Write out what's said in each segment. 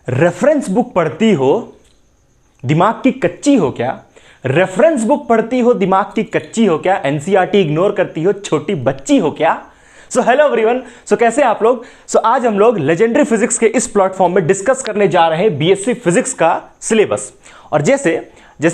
Reference book पढ़ती हो दिमाग की कच्ची हो क्या? रेफरेंस बुक पढ़ती हो दिमाग की कच्ची हो क्या? एनसीईआरटी इग्नोर करती हो छोटी बच्ची हो क्या? सो हेलो एवरीवन, सो कैसे आप लोग? सो आज हम लोग लेजेंडरी फिजिक्स के इस प्लेटफॉर्म में डिस्कस करने जा रहे हैं बीएससी फिजिक्स का सिलेबस। और जैसे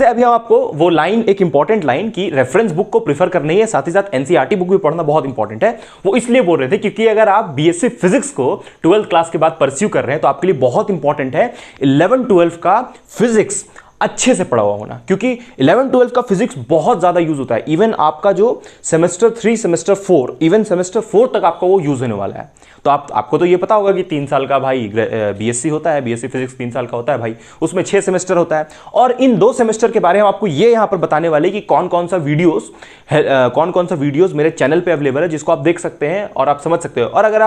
अभी हम आपको वो लाइन, एक इंपॉर्टेंट लाइन की रेफरेंस बुक को प्रीफर करनी है, साथ ही साथ एनसीईआरटी बुक भी पढ़ना बहुत इंपॉर्टेंट है, वो इसलिए बोल रहे थे क्योंकि अगर आप बीएससी फिजिक्स को 12th क्लास के बाद परस्यू कर रहे हैं तो आपके लिए बहुत इंपॉर्टेंट है 11-12 का फिजिक्स अच्छे से पढ़ा हुआ होना, क्योंकि 11-12 का फिजिक्स बहुत ज्यादा यूज होता है। इवन आपका जो सेमेस्टर 3, सेमेस्टर 4, इवन सेमेस्टर 4 तक आपका वो यूज होने वाला है। तो आपको तो ये पता होगा कि 3 साल का भाई बीएससी होता है, बीएससी फिजिक्स 3 साल का होता है भाई, उसमें 6 सेमेस्टर होता है। और इन 2 सेमेस्टर के बारे में आपको ये यहां पर बताने वाले कि कौन कौन सा वीडियोस मेरे चैनल पे अवेलेबल है, जिसको आप देख सकते हैं और आप समझ सकते हो। और अगर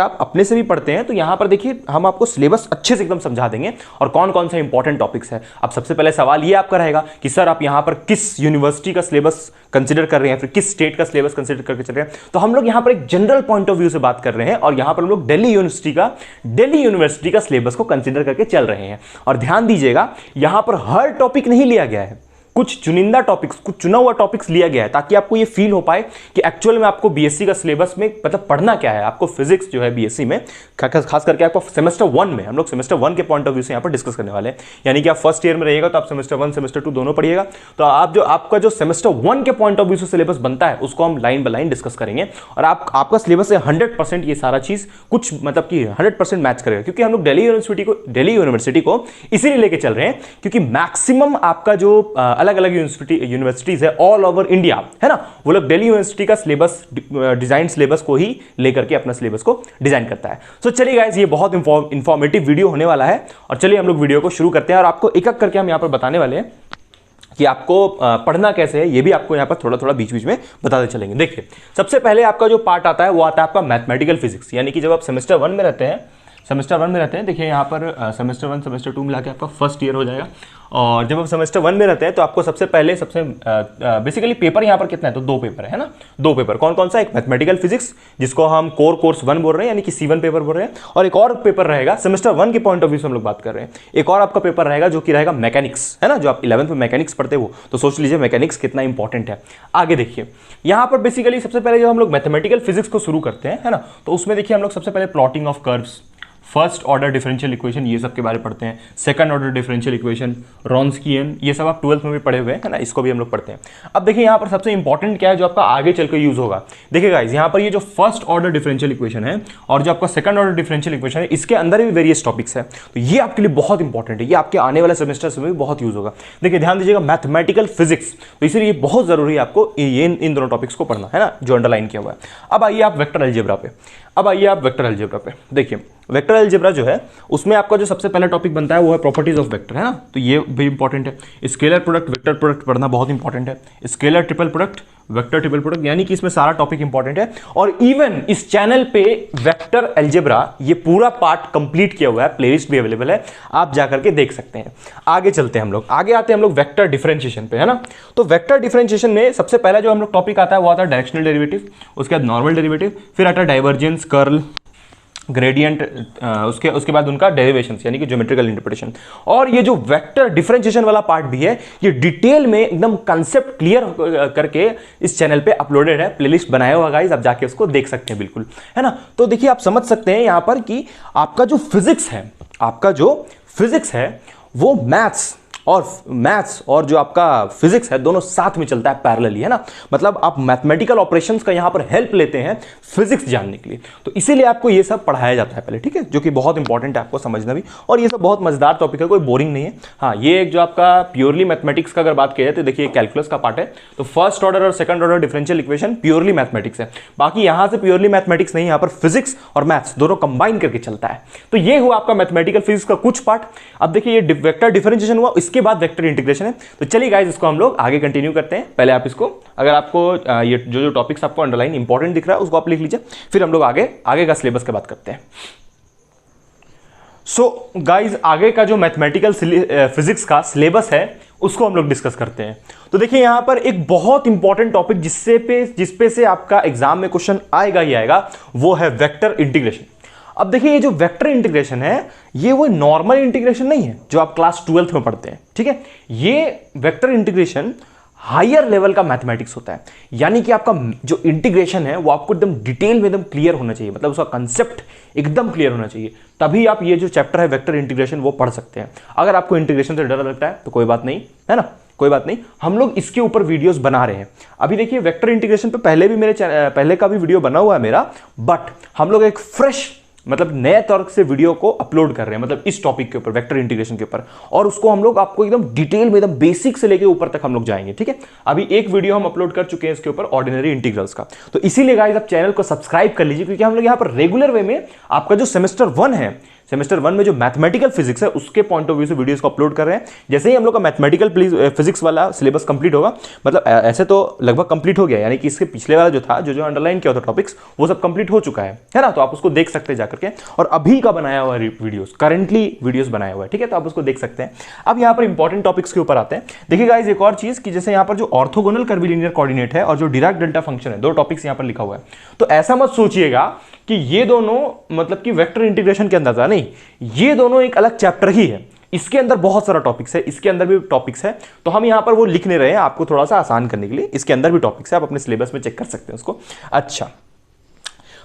आप अपने से भी पढ़ते हैं तो यहां पर देखिए, हम आपको सिलेबस अच्छे से एकदम समझा देंगे और कौन कौन सा इंपॉर्टेंट टॉपिक्स है। अब सबसे पहले सवाल ये आपका रहेगा कि सर आप यहां पर किस यूनिवर्सिटी का सिलेबस कंसीडर कर रहे हैं, फिर किस स्टेट का सिलेबस कंसीडर करके चल रहे हैं। तो हम लोग यहां पर एक जनरल पॉइंट ऑफ व्यू से बात कर रहे हैं और यहां पर हम लोग दिल्ली यूनिवर्सिटी का सिलेबस को कंसीडर करके चल रहे हैं। और ध्यान दीजिएगा, यहां पर हर टॉपिक नहीं लिया गया है, कुछ चुनिंदा टॉपिक्स, कुछ चुना हुआ टॉपिक्स लिया गया है, ताकि आपको ये फील हो पाए कि एक्चुअल में आपको बीएससी का सिलेबस में मतलब पढ़ना क्या है। आपको फिजिक्स जो है बीएससी में खास करके आपको सेमेस्टर 1 में, हम लोग सेमेस्टर 1 के पॉइंट ऑफ व्यू से यहां पर डिस्कस करने वाले हैं। यानी कि आप फर्स्ट ईयर में रहिएगा तो आप सेमेस्टर 1, सेमेस्टर 2 दोनों पढ़िएगा। तो आपका जो सेमेस्टर 1 के पॉइंट ऑफ व्यू से सिलेबस बनता है उसको हम लाइन बाय लाइन डिस्कस करेंगे। और आपका सिलेबस है 100% ये सारा चीज कुछ मतलब कि 100% मैच करेगा, क्योंकि हम लोग दिल्ली यूनिवर्सिटी को इसीलिए लेके चल रहे हैं क्योंकि मैक्सिमम आपका जो अलग अलग यूनिवर्सिटीज है ऑल ओवर इंडिया, है ना, वो लोग दिल्ली यूनिवर्सिटी का सिलेबस, डिजाइन सिलेबस को ही लेकर के अपना सिलेबस को डिजाइन करता है। सो चलिए गाइस, ये बहुत इंफॉर्मेटिव वीडियो होने वाला है और चलिए हम लोग वीडियो को शुरू करते हैं। और आपको एक एक करके हम यहां पर बताने वाले हैं कि आपको पढ़ना कैसे है, ये भी आपको यहां पर थोड़ा थोड़ा बीच बीच में बताते चलेंगे। देखिए, सबसे पहले आपका जो पार्ट आता है वो आता है आपका मैथमेटिकल फिजिक्स। यानी कि जब आप सेमेस्टर 1 में रहते हैं, देखिए यहाँ पर सेमेस्टर 1, सेमेस्टर 2 मिला के आपका फर्स्ट ईयर हो जाएगा। और जब आप सेमेस्टर 1 में रहते हैं तो आपको सबसे बेसिकली पेपर यहाँ पर कितना है, तो 2 पेपर है ना, 2 पेपर। कौन कौन सा? एक मैथमेटिकल फिजिक्स, जिसको हम कोर्स 1 बोल रहे हैं, यानी कि C1 पेपर बोल रहे हैं। और एक और पेपर रहेगा सेमेस्टर 1 के पॉइंट ऑफ व्यू से हम लोग बात कर रहे हैं, एक और आपका पेपर रहेगा जो कि रहेगा मैकेनिक्स, है ना, जो आप 11th में मैकेनिक्स पढ़ते हो। तो सोच लीजिए मैकेनिक्स कितना इंपॉर्टेंट है। आगे देखिए, यहाँ पर बेसिकली सबसे पहले जब हम लोग मैथमेटिकल फिजिक्स को शुरू करते हैं, है ना, तो उसमें देखिए हम लोग सबसे पहले plotting of curves, first order differential equation, ये सब के बारे में पढ़ते हैं। सेकंड ऑर्डर डिफरेंशियल इक्वेशन, रॉन्स्कियन, ये सब आप 12th में भी पढ़े हुए हैं, है ना, इसको भी हम लोग पढ़ते हैं। अब देखिए यहाँ पर सबसे इंपॉर्टेंट क्या है जो आपका आगे चल के यूज होगा। देखिए गाइस, यहाँ पर ये जो फर्स्ट ऑर्डर डिफरेंशियल इक्वेशन है और जो आपका सेकंड ऑर्डर डिफरेंशियल इक्वेशन है, इसके अंदर भी वेरियस टॉपिक्स है। तो ये आपके लिए बहुत इंपॉर्टेंट है, ये आपके आने वाले सेमेस्टर में भी बहुत यूज होगा। देखिए ध्यान दीजिएगा, मैथमेटिकल फिजिक्स, तो इसलिए बहुत जरूरी है आपको इन दोनों टॉपिक्स को पढ़ना, है ना, जो अंडरलाइन किया हुआ है। अब आइए आप वेक्टर अलजेब्रा पे। देखिए वेक्टर अलजेब्रा जो है उसमें आपका जो सबसे पहला टॉपिक बनता है वो है प्रॉपर्टीज ऑफ वेक्टर, है ना। तो ये भी इंपॉर्टेंट है। स्केलर प्रोडक्ट, वेक्टर प्रोडक्ट पढ़ना बहुत इंपॉर्टेंट है। Scalar triple product, vector triple product, यानी कि इसमें सारा टॉपिक इंपॉर्टेंट है। और इवन इस चैनल पे वेक्टर अलजेब्रा ये पूरा पार्ट कंप्लीट किया हुआ है, प्लेलिस्ट भी अवेलेबल है, आप जाकर के देख सकते हैं। आगे चलते हैं हम लोग, आगे आते हैं हम लोग वेक्टर डिफरेंशिएशन पे, है ना। तो वेक्टर डिफरेंशिएशन में सबसे पहला जो हम लोग टॉपिक आता है वो आता है डायरेक्शनल डेरिवेटिव, उसके बाद नॉर्मल डेरिवेटिव, फिर आता है डाइवर्जेंस, कर्ल, ग्रेडियंट, उसके बाद उनका डेरिवेशंस यानी कि ज्योमेट्रिकल इंटरप्रिटेशन। और ये जो वेक्टर डिफरेंशिएशन वाला पार्ट भी है, ये डिटेल में एकदम कांसेप्ट क्लियर करके इस चैनल पे अपलोडेड है, प्लेलिस्ट बनाया हुआ गाइस, आप जाके उसको देख सकते हैं, बिल्कुल, है ना। तो देखिए आप समझ सकते हैं यहां पर कि आपका जो फिजिक्स है वो मैथ्स और जो आपका फिजिक्स है दोनों साथ में चलता है पैरेलली, है ना। मतलब आप मैथमेटिकल ऑपरेशंस का यहां पर हेल्प लेते हैं फिजिक्स जानने के लिए, तो इसीलिए आपको ये सब पढ़ाया जाता है पहले, ठीक है, जो कि बहुत इंपॉर्टेंट है आपको समझना भी। और ये सब बहुत मजेदार टॉपिक है, कोई बोरिंग नहीं है। हाँ, ये एक जो आपका प्योरली मैथमेटिक्स का अगर बात किया जाए तो देखिए कैलकुलस का पार्ट है, तो फर्स्ट ऑर्डर और second order differential equation purely mathematics है। बाकी यहां से प्योरली मैथमेटिक्स नहीं, यहां पर फिजिक्स और मैथ्स दोनों कंबाइन करके चलता है। तो ये हुआ आपका मैथमेटिकल फिजिक्स का कुछ पार्ट। अब देखिए ये वेक्टर डिफरेंशिएशन हुआ, इसके बाद वेक्टर इंटीग्रेशन है। तो चलिए गाइस, इसको हम लोग आगे कंटिन्यू करते हैं। पहले आप इसको, अगर आपको ये जो टॉपिक्स आपको अंडरलाइन इंपॉर्टेंट दिख रहा है उसको आप लिख लीजिए, फिर हम लोग आगे का सिलेबस की बात करते हैं। सो गाइस, आगे का जो मैथमेटिकल फिजिक्स का सिलेबस है उसको हम लोग डिस्कस करते हैं। तो देखिए यहां पर एक बहुत इंपॉर्टेंट टॉपिक जिस पे से आपका एग्जाम में क्वेश्चन आएगा ही आएगा, वो है वेक्टर इंटीग्रेशन। अब देखिए ये जो वेक्टर इंटीग्रेशन है ये वो नॉर्मल इंटीग्रेशन नहीं है जो आप क्लास 12th में पढ़ते हैं, ठीक है। ये वेक्टर इंटीग्रेशन हायर लेवल का मैथमेटिक्स होता है, यानी कि आपका जो इंटीग्रेशन है वो आपको एकदम डिटेल में एकदम क्लियर होना चाहिए, मतलब उसका कंसेप्ट एकदम क्लियर होना चाहिए, तभी आप ये जो चैप्टर है वेक्टर इंटीग्रेशन वो पढ़ सकते हैं। अगर आपको इंटीग्रेशन से डर लगता है तो कोई बात नहीं, है ना, कोई बात नहीं, हम लोग इसके ऊपर वीडियोस बना रहे हैं। अभी देखिए वेक्टर इंटीग्रेशन पे पहले भी पहले का भी वीडियो बना हुआ है मेरा, बट हम लोग एक फ्रेश मतलब नए तौर से वीडियो को अपलोड कर रहे हैं, मतलब इस टॉपिक के ऊपर वेक्टर इंटीग्रेशन के ऊपर, और उसको हम लोग आपको एकदम डिटेल में एकदम बेसिक से लेके ऊपर तक हम लोग जाएंगे, ठीक है। अभी एक वीडियो हम अपलोड कर चुके हैं इसके ऊपर ऑर्डिनरी इंटीग्रल्स का, तो इसीलिए गाइस आप चैनल को सब्सक्राइब कर लीजिए, क्योंकि हम लोग यहाँ पर रेगुलर वे में आपका जो सेमेस्टर 1 है, सेमेस्टर 1 में जो मैथमेटिकल फिजिक्स है उसके पॉइंट ऑफ व्यू से वीडियोस को अपलोड कर रहे हैं। जैसे ही हम लोग का मैथमेटिकल फिजिक्स वाला सिलेबस कंप्लीट होगा, मतलब ऐसे तो लगभग कंप्लीट हो गया, यानी कि इसके पिछले वाला जो था जो अंडरलाइन किया था टॉपिक्स वो सब कंप्लीट हो चुका है ना, तो आप उसको देख सकते हैं जाकर के, और अभी का बनाया हुआ वीडियोस, करंटली वीडियोस बनाया हुआ है, ठीक है, तो आप उसको देख सकते हैं। अब यहाँ पर इंपॉर्टेंट टॉपिक्स के ऊपर आते हैं। देखिए गाइस एक और चीज कि जैसे यहाँ पर जो ऑर्थोगोनल कर्वीलिनियर कोऑर्डिनेट है और जो डिराक डेल्टा फंक्शन है, दो टॉपिक्स यहाँ पर लिखा हुआ है, तो ऐसा मत सोचिएगा कि ये दोनों मतलब कि वेक्टर इंटीग्रेशन के अंदर था, नहीं, ये दोनों एक अलग चैप्टर ही है, इसके अंदर बहुत सारा टॉपिक्स है, इसके अंदर भी टॉपिक्स है, तो हम यहां पर वो लिख नहीं रहे हैं आपको थोड़ा सा आसान करने के लिए, इसके अंदर भी टॉपिक्स है, आप अपने सिलेबस में चेक कर सकते हैं उसको। अच्छा,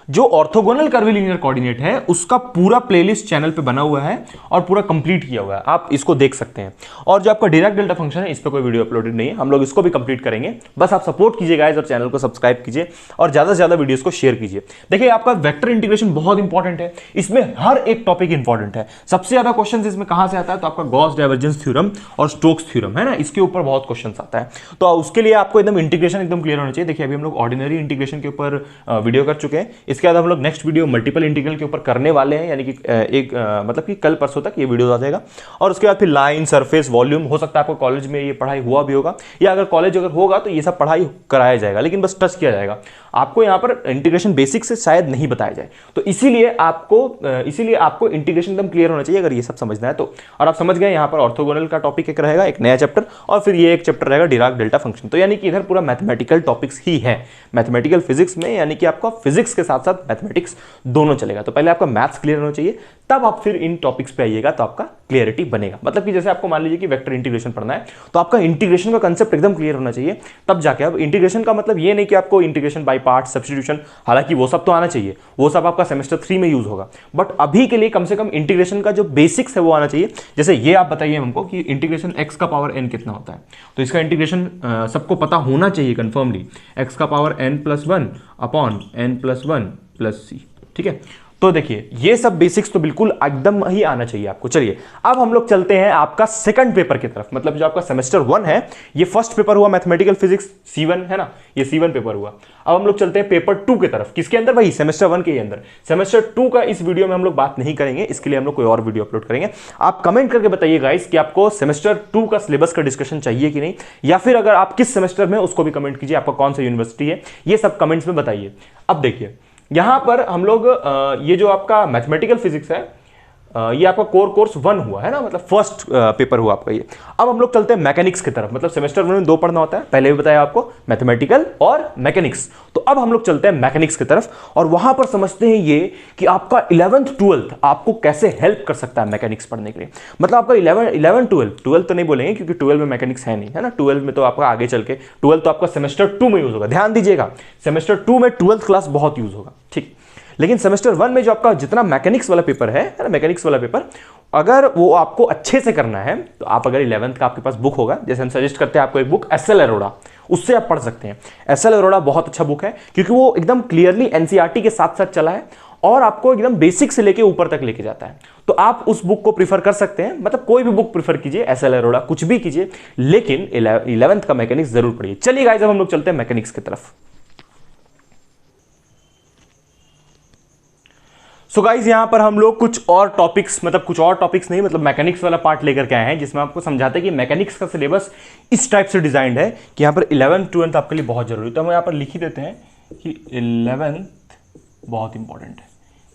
जो ऑर्थोगोनल कर्वीलिनियर कोऑर्डिनेट है उसका पूरा प्लेलिस्ट चैनल पे बना हुआ है और पूरा कंप्लीट किया हुआ है, आप इसको देख सकते हैं। और जो आपका डिराक डेल्टा फंक्शन है इस पे कोई वीडियो अपलोडेड नहीं है, हम लोग इसको भी कंप्लीट करेंगे, बस आप सपोर्ट कीजिए गाइस और चैनल को सब्सक्राइब कीजिए और ज्यादा से ज्यादा वीडियोस को शेयर कीजिए। देखिए आपका वेक्टर इंटीग्रेशन बहुत इंपॉर्टेंट है, इसमें हर एक टॉपिक इंपॉर्टेंट है। सबसे ज्यादा क्वेश्चन इसमें कहां से आता है, तो आपका गॉस डाइवर्जेंस थ्योरम और स्टोक्स थ्योरम है ना, इसके ऊपर बहुत क्वेश्चन आता है, तो उसके लिए आपको एकदम इंटीग्रेशन एकदम क्लियर होना चाहिए। देखिए अभी हम लोग ऑर्डिनरी इंटीग्रेशन के ऊपर वीडियो कर चुके हैं, इसके बाद हम लोग नेक्स्ट वीडियो मल्टीपल इंटीग्रल के ऊपर करने वाले हैं, यानी कि एक मतलब कि कल परसों तक ये वीडियो आ जाएगा, और उसके बाद फिर लाइन, सरफेस, वॉल्यूम, हो सकता है आपको कॉलेज में ये पढ़ाई हुआ भी होगा, या अगर कॉलेज अगर होगा तो ये सब पढ़ाई कराया जाएगा, लेकिन बस टच किया जाएगा, आपको यहाँ पर इंटीग्रेशन बेसिक से शायद नहीं बताया जाए, तो इसीलिए आपको इंटीग्रेशन एकदम क्लियर होना चाहिए अगर ये सब समझना है तो। और आप समझ गए यहाँ पर ऑर्थोगोनल का टॉपिक एक रहेगा, एक नया चैप्टर, और फिर ये एक चैप्टर रहेगा डिराक डेल्टा फंक्शन, तो यानी कि इधर पूरा मैथमेटिकल टॉपिक्स ही है मैथमेटिकल फिजिक्स में, यानी कि आपका फिजिक्स के साथ साथ मैथमेटिक्स दोनों चलेगा। तो पहले आपका मैथ्स क्लियर होना चाहिए, तब आप फिर इन टॉपिक्स पे आइएगा तो आपका क्लियरिटी बनेगा। मतलब कि जैसे आपको मान लीजिए कि वेक्टर इंटीग्रेशन पढ़ना है तो आपका इंटीग्रेशन का कंसेप्ट एकदम क्लियर होना चाहिए, तब जाके। अब इंटीग्रेशन का मतलब ये नहीं कि आपको इंटीग्रेशन बाय पार्ट, सब्स्टिट्यूशन, हालांकि वो सब तो आना चाहिए, वो सब आपका सेमेस्टर 3 में यूज होगा, बट अभी के लिए कम से कम इंटीग्रेशन का जो बेसिक्स है वो आना चाहिए। जैसे ये आप बताइए हमको कि इंटीग्रेशन x का पावर n कितना होता है, तो इसका इंटीग्रेशन सबको पता होना चाहिए कंफर्मली, x का power n+1 upon n+1 plus c, ठीक है। तो देखिए ये सब बेसिक्स तो बिल्कुल एकदम ही आना चाहिए आपको। चलिए अब हम लोग चलते हैं आपका सेकंड पेपर की तरफ, मतलब जो आपका सेमेस्टर 1 है, ये फर्स्ट पेपर हुआ मैथमेटिकल फिजिक्स C1 है ना, ये C1 पेपर हुआ। अब हम लोग चलते हैं पेपर 2 के तरफ, किसके अंदर, वही सेमेस्टर 1 के अंदर। सेमेस्टर 2 का इस वीडियो में हम लोग बात नहीं करेंगे, इसके लिए हम लोग कोई और वीडियो अपलोड करेंगे। आप कमेंट करके बताइए गाइस कि आपको सेमेस्टर 2 का सिलेबस का डिस्कशन चाहिए कि नहीं, या फिर अगर आप किस सेमेस्टर में उसको भी कमेंट कीजिए, आपका कौन सा यूनिवर्सिटी है, ये सब कमेंट्स में बताइए। अब देखिए यहां पर हम लोग ये जो आपका मैथमेटिकल फिजिक्स है ये आपका कोर्स 1 हुआ है ना, मतलब फर्स्ट पेपर हुआ आपका ये। अब हम लोग चलते हैं मैकेनिक्स की तरफ, मतलब सेमेस्टर 1 में 2 पढ़ना होता है, पहले भी बताया आपको, मैथमेटिकल और मैकेनिक्स। तो अब हम लोग चलते हैं मैकेनिक्स की तरफ और वहां पर समझते हैं ये कि आपका 11th 12th आपको कैसे हेल्प कर सकता है मैकेनिक्स पढ़ने के लिए। मतलब आपका 11 12 तो नहीं बोलेंगे क्योंकि 12 में मैकेनिक्स है नहीं, है ना, 12 में तो आपका आगे चल के 12 तो आपका सेमेस्टर 2 में यूज होगा। ध्यान दीजिएगा, सेमेस्टर 2 में 12th क्लास बहुत यूज होगा, ठीक। लेकिन सेमेस्टर 1 में जो आपका जितना मैकेनिक्स वाला पेपर है ना, मैकेनिक्स वाला पेपर अगर वो आपको अच्छे से करना है तो आप अगर 11th का आपके पास बुक होगा, जैसे हम सजेस्ट करते हैं आपको एक बुक एस एल अरोड़ा, उससे आप पढ़ सकते हैं। एस एल अरोड़ा बहुत अच्छा बुक है क्योंकि वो एकदम क्लियरली एनसीईआरटी के साथ साथ चला है और आपको एकदम बेसिक से लेके ऊपर तक लेके जाता है, तो आप उस बुक को प्रीफर कर सकते हैं। मतलब कोई भी बुक प्रीफर कीजिए, एस एल अरोड़ा, कुछ भी कीजिए, लेकिन 11th का मैकेनिक्स जरूर पढ़िए। चलिए गाइस अब हम लोग चलते हैं मैकेनिक्स की तरफ। सो गाइज यहाँ पर हम लोग कुछ और टॉपिक्स, मतलब कुछ और टॉपिक्स नहीं, मतलब मैकेनिक्स वाला पार्ट लेकर के आए हैं जिसमें आपको समझाते हैं कि मैकेनिक्स का सिलेबस इस टाइप से डिजाइंड है कि यहाँ पर 11th 12th आपके लिए बहुत जरूरी है। तो हम यहाँ पर लिख ही देते हैं कि 11th बहुत इंपॉर्टेंट है,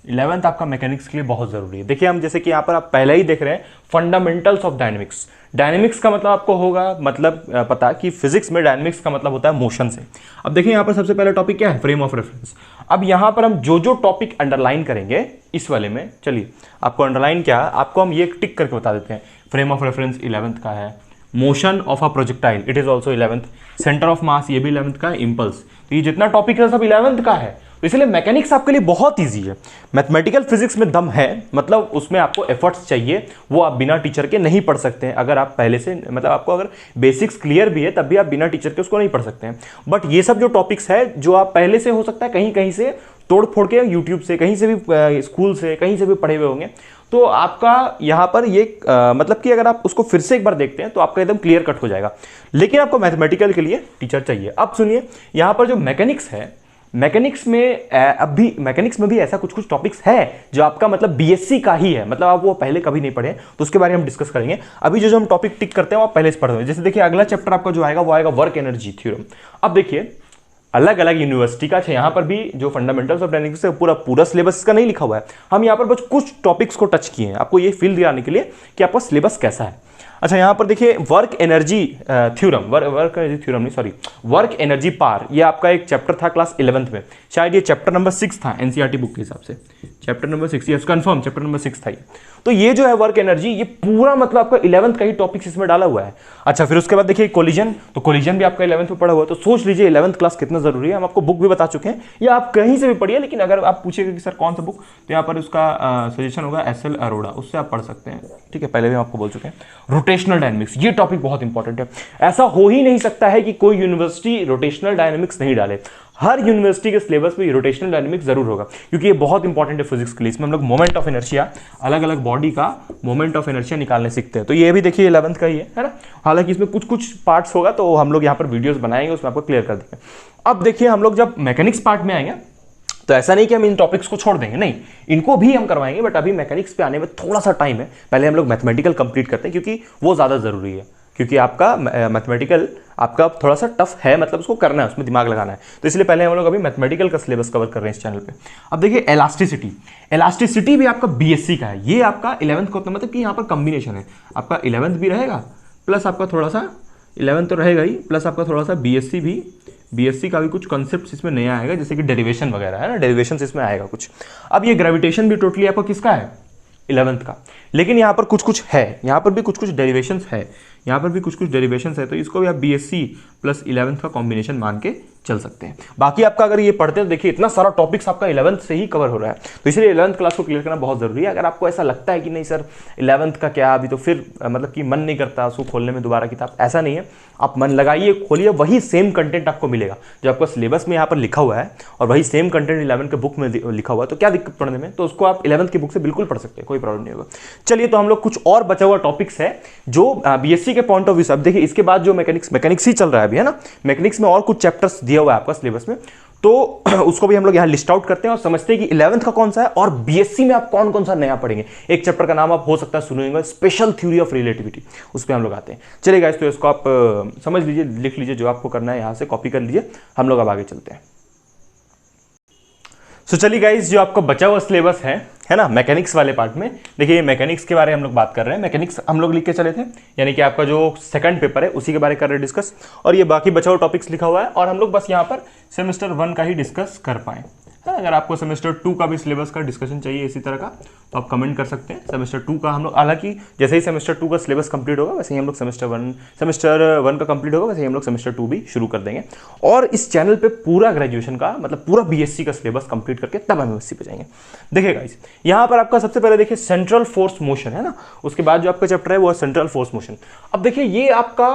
11th आपका मैकेनिक्स के लिए बहुत जरूरी है। देखिए हम जैसे कि यहाँ पर आप पहले ही देख रहे हैं फंडामेंटल्स ऑफ डायनेमिक्स। डायनेमिक्स का मतलब आपको होगा मतलब पता कि फिजिक्स में डायनेमिक्स का मतलब होता है मोशन से। अब देखिए यहाँ पर सबसे पहला टॉपिक क्या है, फ्रेम ऑफ रेफरेंस। अब यहाँ पर हम जो जो टॉपिक अंडरलाइन करेंगे इस वाले में, चलिए आपको अंडरलाइन क्या है, आपको हम ये टिक करके बता देते हैं। फ्रेम ऑफ रेफरेंस 11th का है, motion of a projectile it is also 11th, centre of mass ये भी 11th का है, इम्पल्स, तो ये जितना टॉपिक है सब 11th का है। तो इसलिए मैकेनिक्स आपके लिए बहुत ईजी है। मैथमेटिकल फिजिक्स में दम है, मतलब उसमें आपको एफर्ट्स चाहिए, वो आप बिना टीचर के नहीं पढ़ सकते हैं। अगर आप पहले से मतलब आपको अगर बेसिक्स क्लियर भी है तब भी आप बिना टीचर के उसको नहीं पढ़ सकते हैं। बट ये सब जो टॉपिक्स है जो आप पहले से हो सकता है कहीं कहीं से तोड़ फोड़ के यूट्यूब से कहीं से भी स्कूल से कहीं से भी पढ़े हुए होंगे, तो आपका यहाँ पर ये मतलब कि अगर आप उसको फिर से एक बार देखते हैं तो आपका एकदम क्लियर कट हो जाएगा। लेकिन आपको मैथमेटिकल के लिए टीचर चाहिए। अब सुनिए यहाँ पर जो मैकेनिक्स है, मैकेनिक्स में अभी मैकेनिक्स में भी ऐसा कुछ कुछ टॉपिक्स है जो आपका मतलब बीएससी का ही है, मतलब आप वो पहले कभी नहीं पढ़े, तो उसके बारे में हम डिस्कस करेंगे। अभी जो हम टॉपिक टिक करते हैं वो आप पहले से पढ़ रहे हैं। जैसे देखिए अगला चैप्टर आपका जो आएगा वो आएगा वर्क एनर्जी थ्योरम। अब देखिए अलग अलग यूनिवर्सिटी का, अच्छा यहाँ पर भी जो फंडामेंटल्स ऑफ डायनेमिक्स है पूरा सिलेबस का नहीं लिखा हुआ है, हम यहाँ पर बस कुछ टॉपिक्स को टच किए हैं आपको ये फील दिलाने के लिए कि आपका सिलेबस कैसा है। अच्छा यहाँ पर देखिए work energy theorem, work energy theorem नहीं सॉरी वर्क एनर्जी पार, ये आपका एक चैप्टर था क्लास 11th में, शायद ये चैप्टर नंबर 6 था एनसीईआरटी बुक के हिसाब से, chapter number 6, yes confirm chapter number 6 था ये। तो ये जो है वर्क एनर्जी ये पूरा मतलब आपका 11th का ही टॉपिक्स इसमें डाला हुआ है। अच्छा फिर उसके बाद देखिए कोलिजन, तो कोलिजन भी आपका 11th में पढ़ा हुआ है, तो सोच लीजिए 11th क्लास कितना जरूरी है। हम आपको बुक भी बता चुके हैं या आप कहीं से भी पढ़िए, लेकिन अगर आप पूछिएगा कि सर कौन सा बुक, तो यहाँ पर उसका सजेशन होगा एसएल अरोड़ा, उससे आप पढ़ सकते हैं। ठीक है, पहले भी हम आपको बोल चुके हैं। रोटेशनल डायनेमिक्स ये टॉपिक बहुत इंपॉर्टेंट है, ऐसा हो ही नहीं सकता है कि कोई यूनिवर्सिटी रोटेशनल डायनेमिक्स नहीं डाले। हर यूनिवर्सिटी के सिलेबस में रोटेशनल डायनेमिक्स जरूर होगा, क्योंकि ये बहुत इंपॉर्टेंट है फिजिक्स के लिए। इसमें हम लोग मोमेंट ऑफ इनर्शिया, अलग अलग बॉडी का मोमेंट ऑफ इनर्शिया निकालने सीखते हैं। तो ये भी देखिए 11th का ही है ना। हालांकि इसमें कुछ कुछ पार्ट्स होगा तो हम लोग यहाँ पर वीडियोस बनाएंगे, उसमें आपको क्लियर कर देंगे। अब देखिए हम लोग जब मैकेनिक्स पार्ट में आएंगे तो ऐसा नहीं कि हम इन टॉपिक्स को छोड़ देंगे, नहीं, इनको भी हम करवाएंगे, बट अभी मैकेनिक्स पे आने में थोड़ा सा टाइम है। पहले हम लोग मैथमेटिकल कंप्लीट करते हैं क्योंकि वो ज़्यादा ज़रूरी है, क्योंकि आपका मैथमेटिकल आपका थोड़ा सा टफ है, मतलब उसको करना है, उसमें दिमाग लगाना है। तो इसलिए पहले हम लोग अभी मैथमेटिकल का सिलेबस कवर कर रहे हैं इस चैनल पे। अब देखिए इलास्टिसिटी भी आपका बीएससी का है। ये आपका 11th का मतलब कि यहाँ पर कॉम्बिनेशन है, आपका 11th भी रहेगा प्लस आपका थोड़ा सा 11th तो रहेगा ही, प्लस आपका थोड़ा सा बीएससी का भी कुछ कॉन्सेप्ट्स इसमें नया आएगा, जैसे कि डेरिवेशन वगैरह है ना, डेरिवेशन इसमें आएगा कुछ। अब ये ग्रेविटेशन भी टोटली आपका किसका है, 11th का, लेकिन यहाँ पर कुछ कुछ है, यहाँ पर भी कुछ कुछ डेरिवेशंस है, यहाँ पर भी कुछ कुछ डेरिवेशंस है, तो इसको भी आप बीएससी प्लस 11th का कॉम्बिनेशन मान के चल सकते हैं। बाकी आपका अगर ये पढ़ते हैं तो देखिए इतना सारा टॉपिक्स आपका 11th से ही कवर हो रहा है, तो इसलिए 11th क्लास को क्लियर करना बहुत जरूरी है। अगर आपको ऐसा लगता है कि नहीं सर 11th का क्या अभी, तो फिर मतलब कि मन नहीं करता उसको खोलने में दोबारा किताब, ऐसा नहीं है, आप मन लगाइए, खोलिए, वही सेम कंटेंट आपको मिलेगा जो आपका सिलेबस में यहाँ पर लिखा हुआ है, और वही सेम कंटेंट 11th के बुक में लिखा हुआ है। तो क्या दिक्कत पढ़ने में, तो उसको आप 11th की बुक से बिल्कुल पढ़ सकते हैं, कोई प्रॉब्लम नहीं होगा। चलिए तो हम लोग कुछ और बचा हुआ टॉपिक्स है जो बीएससी के पॉइंट ऑफ व्यू से, अब देखिए इसके बाद जो मैकेनिक्स ही चल रहा है अभी, है ना, मैकेनिक्स में और कुछ चैप्टर्स दिया हुआ है आपका सिलेबस में, तो उसको भी हम लोग यहाँ लिस्ट आउट करते हैं और समझते हैं कि 11th का कौन सा है और बीएससी में आप कौन कौन सा नया पढ़ेंगे। एक चैप्टर का नाम आप हो सकता है सुनेंगे, स्पेशल थ्योरी ऑफ रिलेटिविटी, उस पर हम लोग आते हैं। चलिए गाइस, तो इसको आप समझ लीजिए, लिख लीजिए, जो आपको करना है यहाँ से कॉपी कर लीजिए, हम लोग अब आगे चलते हैं। सो चलिए गाइस, जो आपका बचा हुआ सिलेबस है ना, मैकेनिक्स वाले पार्ट में, देखिए मैकेनिक्स के बारे में हम लोग बात कर रहे हैं। मैकेनिक्स हम लोग लिख के चले थे, यानी कि आपका जो सेकंड पेपर है उसी के बारे में कर रहे हैं डिस्कस, और ये बाकी बचा हुआ टॉपिक्स लिखा हुआ है, और हम लोग बस यहाँ पर सेमेस्टर 1 का ही डिस्कस कर पाएँ। अगर आपको सेमेस्टर 2 का भी सिलेबस का डिस्कशन चाहिए इसी तरह का, तो आप कमेंट कर सकते हैं। सेमेस्टर 2 का हम लोग, हालांकि जैसे ही सेमेस्टर 2 का सिलेबस कंप्लीट होगा वैसे ही हम लोग सेमेस्टर 1 का कंप्लीट होगा वैसे ही हम लोग सेमेस्टर 2 भी शुरू कर देंगे, और इस चैनल पे पूरा ग्रेजुएशन का मतलब पूरा बीएससी का सिलेबस कंप्लीट करके तब हम एमएससी पे जाएंगे। देखिए गाइस, यहाँ पर आपका सबसे पहले देखिए सेंट्रल फोर्स मोशन है ना, उसके बाद जो आपका चैप्टर है वो है सेंट्रल फोर्स मोशन। अब देखिए ये आपका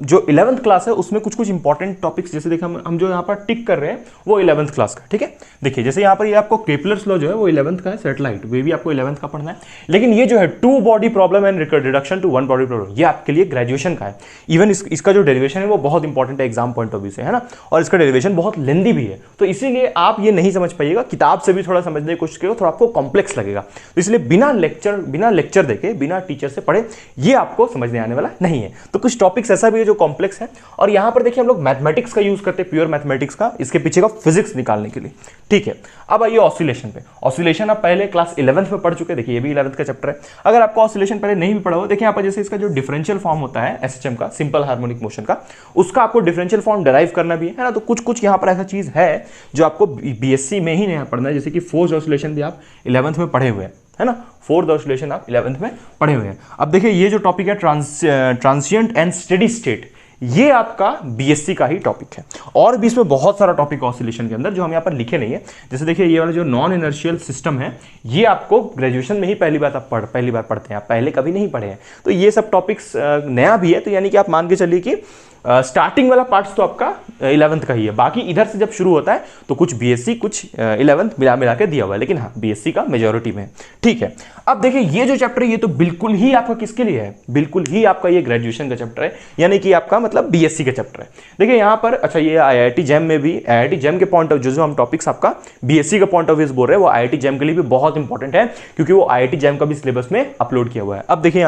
जो 11th क्लास है उसमें कुछ कुछ इंपॉर्टेंट टॉपिक्स, जैसे देखिए हम जो यहाँ पर टिक कर रहे हैं वो 11th क्लास का, ठीक है। देखिए जैसे यहाँ पर ये आपको केपलर्स लॉ जो है वो 11th का है, सेटेलाइट वे भी आपको 11th का पढ़ना है, लेकिन ये जो है 2 body problem and reduction to 1 body problem, ये आपके लिए ग्रेजुएशन का है। इवन इसका जो डेरिवेशन है वो बहुत इंपॉर्टेंट है एग्जाम पॉइंट ऑफ व्यू से, है ना, और इसका डेरिवेशन बहुत लेंदी भी है, तो इसीलिए आप ये नहीं समझ पाइएगा, किताब से भी थोड़ा समझने की कोशिश करेगा, थोड़ा आपको कॉम्प्लेक्स लगेगा, तो इसलिए बिना लेक्चर देखे, बिना टीचर से पढ़े ये आपको समझने आने वाला नहीं है। तो कुछ टॉपिक्स ऐसा भी है जो कॉम्प्लेक्स है, और यहाँ पर देखिए हम लोग मैथमेटिक्स का यूज करते हैं, प्योर मैथमेटिक्स का, इसके पीछे का फिजिक्स निकालने के लॉजिकली। ठीक है, अब आइए ऑसिलेशन पे। ऑसिलेशन आप पहले क्लास 11th में पढ़ चुके हैं, देखिए ये भी 11th का चैप्टर है। अगर आपको ऑसिलेशन पहले नहीं भी पढ़ा हो, देखिए यहाँ पर जैसे इसका जो डिफरेंशियल फॉर्म होता है एसएचएम का, सिंपल हार्मोनिक मोशन का, उसका आपको डिफरेंशियल फॉर्म डिराइव करना भी है ना। तो कुछ कुछ यहाँ पर ऐसा चीज है जो आपको बीएससी में ही नहीं पढ़ना है, जैसे कि फोर्स्ड ऑसिलेशन भी आप 11th में पढ़े हुए हैं, है ना। फोर्थ ऑसिलेशन आप 11th में पढ़े हुए हैं। अब देखिए ये जो टॉपिक है ट्रांसिएंट एंड स्टेडी स्टेट, ये आपका बीएससी का ही टॉपिक है। और भी इसमें बहुत सारा टॉपिक ऑसिलेशन के अंदर जो हम यहाँ पर लिखे नहीं है। जैसे देखिए ये वाला जो नॉन इनर्शियल सिस्टम है, ये आपको ग्रेजुएशन में ही पहली बार पढ़ते हैं, आप पहले कभी नहीं पढ़े हैं। तो ये सब टॉपिक्स नया भी है, तो यानी कि आप मान के चलिए कि स्टार्टिंग वाला पार्ट्स तो आपका 11th का ही है, बाकी इधर से जब शुरू होता है तो कुछ बीएससी कुछ 11th मिला के दिया हुआ है, लेकिन हाँ बीएससी का मेजॉरिटी में। ठीक है, अब देखिए ये जो चैप्टर है ये तो बिल्कुल ही आपका किसके लिए है, बिल्कुल ही आपका ये ग्रेजुएशन का चैप्टर है, यानी कि आपका मतलब बीएससी का चैप्टर है। देखिए यहाँ पर अच्छा ये आईआईटी जैम में भी, आईआईटी जैम के पॉइंट ऑफ जो हम टॉपिक्स आपका बीएससी का पॉइंट ऑफ व्यू बोल रहे हैं, वो आईआईटी जैम के लिए भी बहुत इंपॉर्टेंट है, क्योंकि वो आईआईटी जैम का भी सिलेबस में अपलोड किया हुआ है। अब देखिए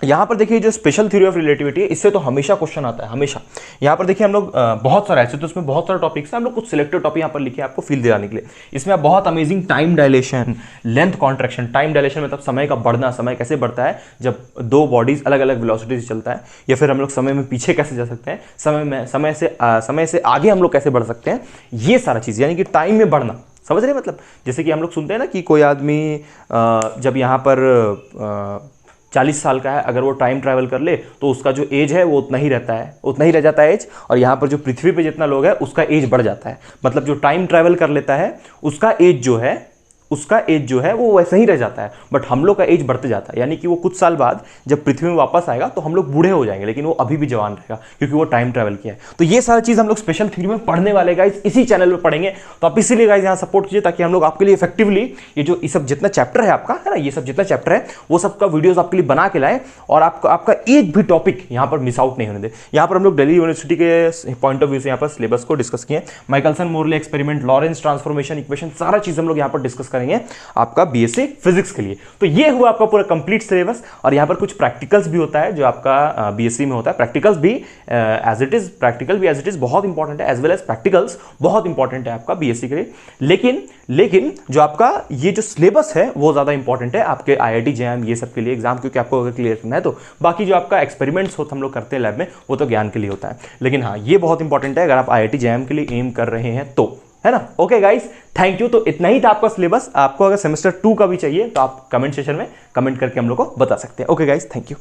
यहाँ पर देखिए जो स्पेशल थ्योरी ऑफ रिलेटिविटी है, इससे तो हमेशा क्वेश्चन आता है, हमेशा। यहाँ पर देखिए हम लोग बहुत सारा, ऐसे तो इसमें बहुत सारे टॉपिक्स हैं, हम लोग कुछ सिलेक्टेड टॉपिक यहाँ पर लिखे आपको फील दिलाने के लिए। इसमें आप बहुत amazing time dilation, length contraction. Time dilation मतलब समय का बढ़ना, समय कैसे बढ़ता है जब दो बॉडीज अलग अलग वेलोसिटी से चलता है, या फिर हम लोग समय में पीछे कैसे जा सकते हैं, समय से आगे हम लोग कैसे बढ़ सकते हैं, ये सारा चीज़, यानी कि टाइम में बढ़ना, समझ रहे हैं। मतलब जैसे कि हम लोग सुनते हैं ना कि कोई आदमी जब यहाँ पर 40 साल का है, अगर वो टाइम ट्रैवल कर ले तो उसका जो एज है वो उतना ही रहता है, उतना ही रह जाता है एज। और यहाँ पर जो पृथ्वी पे जितना लोग है उसका एज बढ़ जाता है। मतलब जो टाइम ट्रैवल कर लेता है उसका एज जो है वो वैसे ही रह जाता है, बट हम लोग का एज बढ़ते जाता है। यानी कि वो कुछ साल बाद जब पृथ्वी में वापस आएगा तो हम लोग बूढ़े हो जाएंगे, लेकिन वो अभी भी जवान रहेगा, क्योंकि वो टाइम ट्रैवल किया है। तो ये सारी चीज़ हम लोग स्पेशल थ्योरी में पढ़ने वाले गाइस इसी चैनल में पढ़ेंगे। तो आप इसीलिए गाइस यहाँ सपोर्ट कीजिए, ताकि हम लोग आपके लिए इफेक्टिवली ये सब जितना चैप्टर है आपका, है ना, ये सब जितना चैप्टर है वो सबका वीडियोज आपके लिए बना के लाए, और आपका एक भी टॉपिक यहाँ पर मिस आउट नहीं होने दे। यहाँ पर हम लोग दिल्ली यूनिवर्सिटी के पॉइंट ऑफ व्यू से यहाँ पर सिलेबस को डिस्कस किए, Michelson Morley experiment, Lorentz transformation equation, सारा चीज़ हम लोग यहाँ पर डिस्कस करेंगे आपका बीएससी फिजिक्स के लिए। तो ये हुआ आपका पूरा कंप्लीट सिलेबस। और यहाँ पर कुछ प्रैक्टिकल्स भी होता है जो आपका बीएससी में होता है। प्रैक्टिकल्स भी एज इट इज बहुत इंपॉर्टेंट है, एज वेल एज प्रैक्टिकल्स बहुत इंपॉर्टेंट है आपका बीएससी के लिए। लेकिन जो आपका ये जो सिलेबस है वो ज़्यादा इंपॉर्टेंट है आपके आईआईटी जेईई ये सब के लिए एग्जाम, क्योंकि आपको अगर क्लियर करना है तो। बाकी जो आपका एक्सपेरिमेंट्स होता हम लोग करते हैं लैब में, वो तो ज्ञान के लिए होता है। लेकिन हाँ ये बहुत इंपॉर्टेंट है अगर आप आईआईटी जेईई के लिए एम कर रहे हैं तो, है ना। Okay guys, thank you. तो इतना ही था आपका सिलेबस। आपको अगर सेमेस्टर 2 का भी चाहिए तो आप कमेंट सेक्शन में कमेंट करके हम लोग को बता सकते हैं। Okay guys, thank you.